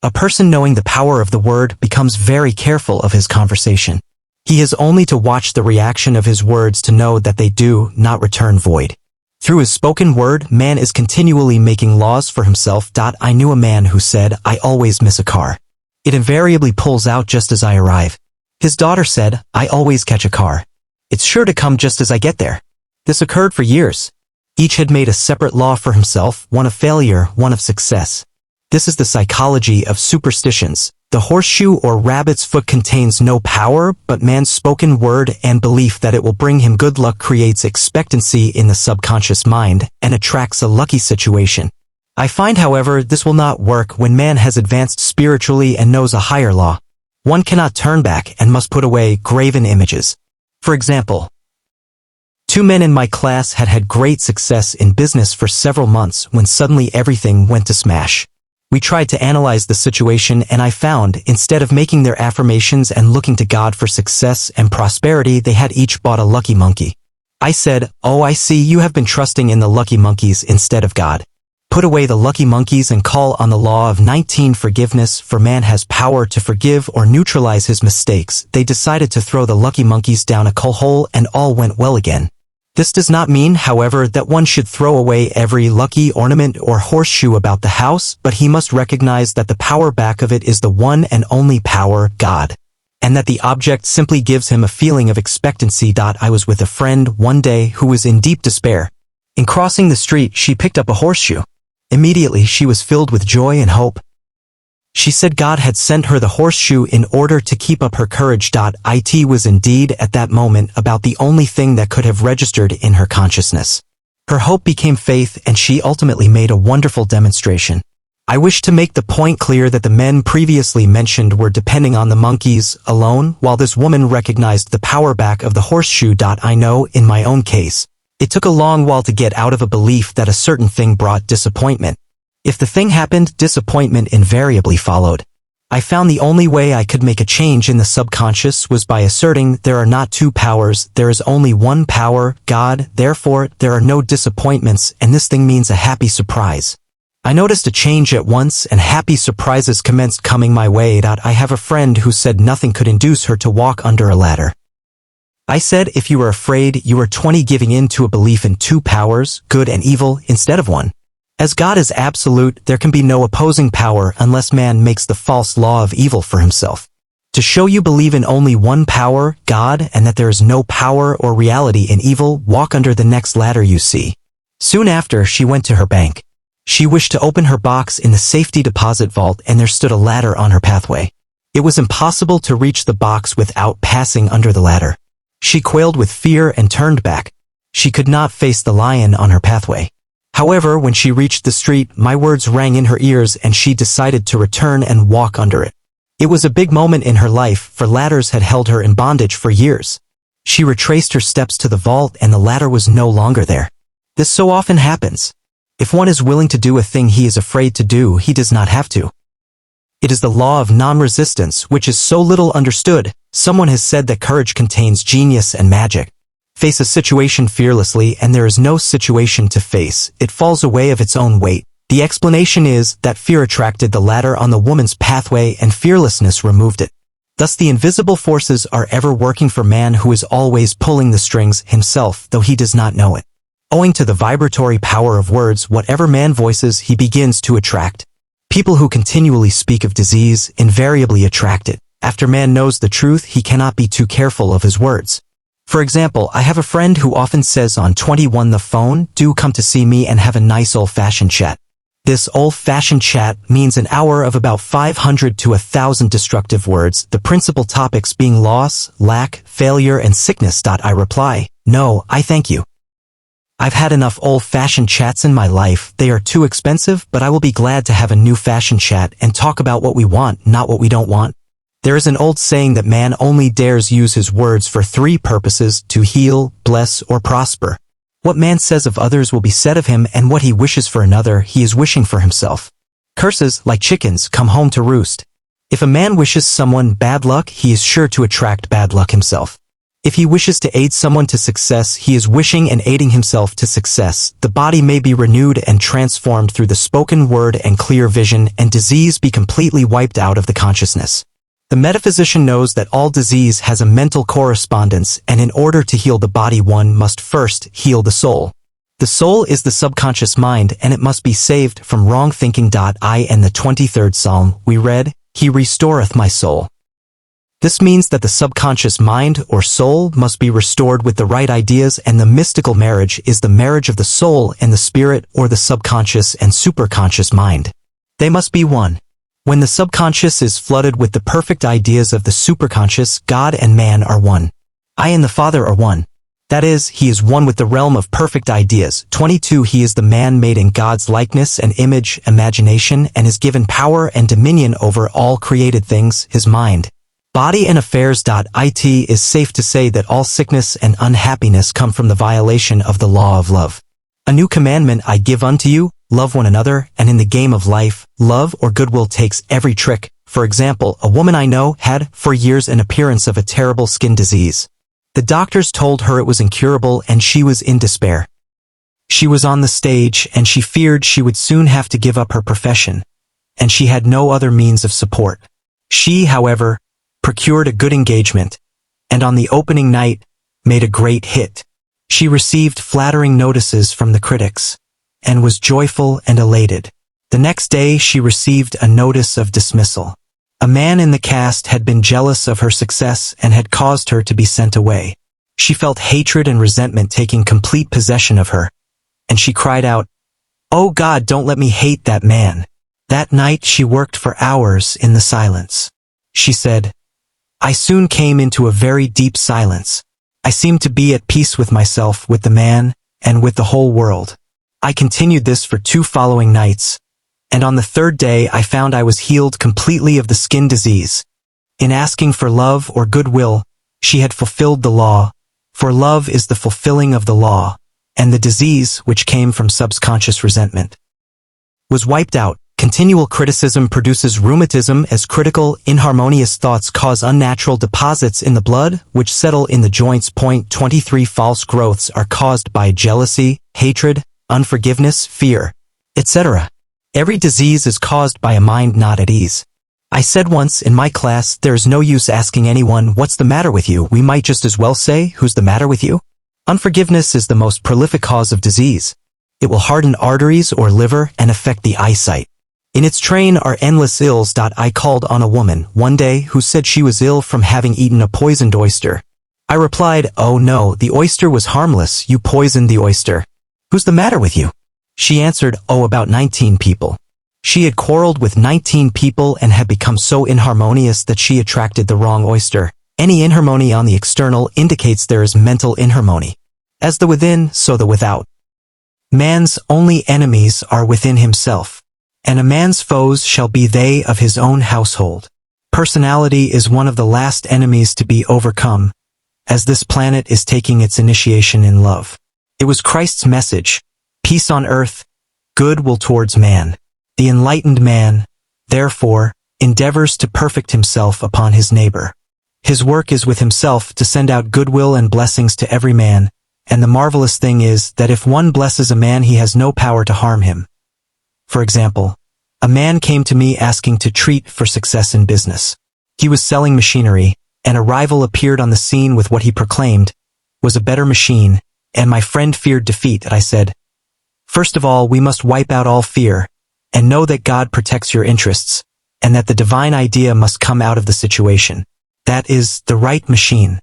A person knowing the power of the word becomes very careful of his conversation. He has only to watch the reaction of his words to know that they do not return void. Through his spoken word, man is continually making laws for himself. I knew a man who said, "I always miss a car. It invariably pulls out just as I arrive." His daughter said, "I always catch a car. It's sure to come just as I get there." This occurred for years. Each had made a separate law for himself, one of failure, one of success. This is the psychology of superstitions. The horseshoe or rabbit's foot contains no power, but man's spoken word and belief that it will bring him good luck creates expectancy in the subconscious mind and attracts a lucky situation. I find, however, this will not work when man has advanced spiritually and knows a higher law. One cannot turn back and must put away graven images. For example, 2 men in my class had had great success in business for several months when suddenly everything went to smash. We tried to analyze the situation and I found, instead of making their affirmations and looking to God for success and prosperity, they had each bought a lucky monkey. I said, "Oh, I see, you have been trusting in the lucky monkeys instead of God. Put away the lucky monkeys and call on the law of 19 forgiveness, for man has power to forgive or neutralize his mistakes." They decided to throw the lucky monkeys down a coal hole and all went well again. This does not mean, however, that one should throw away every lucky ornament or horseshoe about the house, but he must recognize that the power back of it is the one and only power, God, and that the object simply gives him a feeling of expectancy. I was with a friend one day who was in deep despair. In crossing the street, she picked up a horseshoe. Immediately, she was filled with joy and hope. She said God had sent her the horseshoe in order to keep up her courage. It was indeed, at that moment, about the only thing that could have registered in her consciousness. Her hope became faith and she ultimately made a wonderful demonstration. I wish to make the point clear that the men previously mentioned were depending on the monkeys alone, while this woman recognized the power back of the horseshoe. I know, in my own case, it took a long while to get out of a belief that a certain thing brought disappointment. If the thing happened, disappointment invariably followed. I found the only way I could make a change in the subconscious was by asserting there are not 2 powers, there is only one power, God, therefore there are no disappointments, and this thing means a happy surprise. I noticed a change at once and happy surprises commenced coming my way. I have a friend who said nothing could induce her to walk under a ladder. I said, if you are afraid, you are 20 giving in to a belief in 2 powers, good and evil, instead of one. As God is absolute, there can be no opposing power unless man makes the false law of evil for himself. To show you believe in only one power, God, and that there is no power or reality in evil, walk under the next ladder you see. Soon after, she went to her bank. She wished to open her box in the safety deposit vault and there stood a ladder on her pathway. It was impossible to reach the box without passing under the ladder. She quailed with fear and turned back. She could not face the lion on her pathway. However, when she reached the street, my words rang in her ears and she decided to return and walk under it. It was a big moment in her life, for ladders had held her in bondage for years. She retraced her steps to the vault and the ladder was no longer there. This so often happens. If one is willing to do a thing he is afraid to do, he does not have to. It is the law of non-resistance, which is so little understood. Someone has said that courage contains genius and magic. Face a situation fearlessly and there is no situation to face. It falls away of its own weight. The explanation is that fear attracted the ladder on the woman's pathway and fearlessness removed it. Thus the invisible forces are ever working for man who is always pulling the strings himself, though he does not know it. Owing to the vibratory power of words, whatever man voices, he begins to attract. People who continually speak of disease invariably attract it. After man knows the truth, he cannot be too careful of his words. For example, I have a friend who often says on 21 the phone, "Do come to see me and have a nice old-fashioned chat." This old-fashioned chat means an hour of about 500 to 1,000 destructive words, the principal topics being loss, lack, failure, and sickness. I reply, "No, I thank you. I've had enough old-fashioned chats in my life. They are too expensive, but I will be glad to have a new-fashioned chat and talk about what we want, not what we don't want." There is an old saying that man only dares use his words for 3 purposes: to heal, bless, or prosper. What man says of others will be said of him, and what he wishes for another, he is wishing for himself. Curses, like chickens, come home to roost. If a man wishes someone bad luck, he is sure to attract bad luck himself. If he wishes to aid someone to success, he is wishing and aiding himself to success. The body may be renewed and transformed through the spoken word and clear vision, and disease be completely wiped out of the consciousness. The metaphysician knows that all disease has a mental correspondence, and in order to heal the body one must first heal the soul. The soul is the subconscious mind, and it must be saved from wrong thinking. In the 23rd Psalm, we read, "He restoreth my soul." This means that the subconscious mind or soul must be restored with the right ideas, and the mystical marriage is the marriage of the soul and the spirit, or the subconscious and superconscious mind. They must be one. When the subconscious is flooded with the perfect ideas of the superconscious, God and man are one. I and the Father are one. That is, he is one with the realm of perfect ideas. 22 He is the man made in God's likeness and image, imagination, and is given power and dominion over all created things, his mind, body and affairs. It is safe to say that all sickness and unhappiness come from the violation of the law of love. A new commandment I give unto you, love one another, and in the game of life, love or goodwill takes every trick. For example, a woman I know had, for years, an appearance of a terrible skin disease. The doctors told her it was incurable, and she was in despair. She was on the stage, and she feared she would soon have to give up her profession, and she had no other means of support. She, however, procured a good engagement, and on the opening night, made a great hit. She received flattering notices from the critics, and was joyful and elated. The next day she received a notice of dismissal. A man in the cast had been jealous of her success and had caused her to be sent away. She felt hatred and resentment taking complete possession of her, and she cried out, "Oh God, don't let me hate that man." That night she worked for hours in the silence. She said, "I soon came into a very deep silence. I seemed to be at peace with myself, with the man, and with the whole world. I continued this for 2 following nights, and on the 3rd day I found I was healed completely of the skin disease. In asking for love or goodwill, she had fulfilled the law, for love is the fulfilling of the law, and the disease, which came from subconscious resentment, was wiped out." Continual criticism produces rheumatism, as critical, inharmonious thoughts cause unnatural deposits in the blood, which settle in the joints. 23 False growths are caused by jealousy, hatred, unforgiveness, fear, etc. Every disease is caused by a mind not at ease. I said once in my class, there is no use asking anyone, "What's the matter with you?" We might just as well say, "Who's the matter with you?" Unforgiveness is the most prolific cause of disease. It will harden arteries or liver and affect the eyesight. In its train are endless ills. I called on a woman one day who said she was ill from having eaten a poisoned oyster. I replied, "Oh no, the oyster was harmless, you poisoned the oyster. Who's the matter with you?" She answered, "Oh, about 19 people." She had quarreled with 19 people and had become so inharmonious that she attracted the wrong oyster. Any inharmony on the external indicates there is mental inharmony. As the within, so the without. Man's only enemies are within himself, and a man's foes shall be they of his own household. Personality is one of the last enemies to be overcome, as this planet is taking its initiation in love. It was Christ's message, peace on earth, goodwill towards man. The enlightened man, therefore, endeavors to perfect himself upon his neighbor. His work is with himself to send out goodwill and blessings to every man, and the marvelous thing is that if one blesses a man, he has no power to harm him. For example, a man came to me asking to treat for success in business. He was selling machinery, and a rival appeared on the scene with what he proclaimed was a better machine, and my friend feared defeat. I said, "First of all, we must wipe out all fear, and know that God protects your interests, and that the divine idea must come out of the situation. That is, the right machine.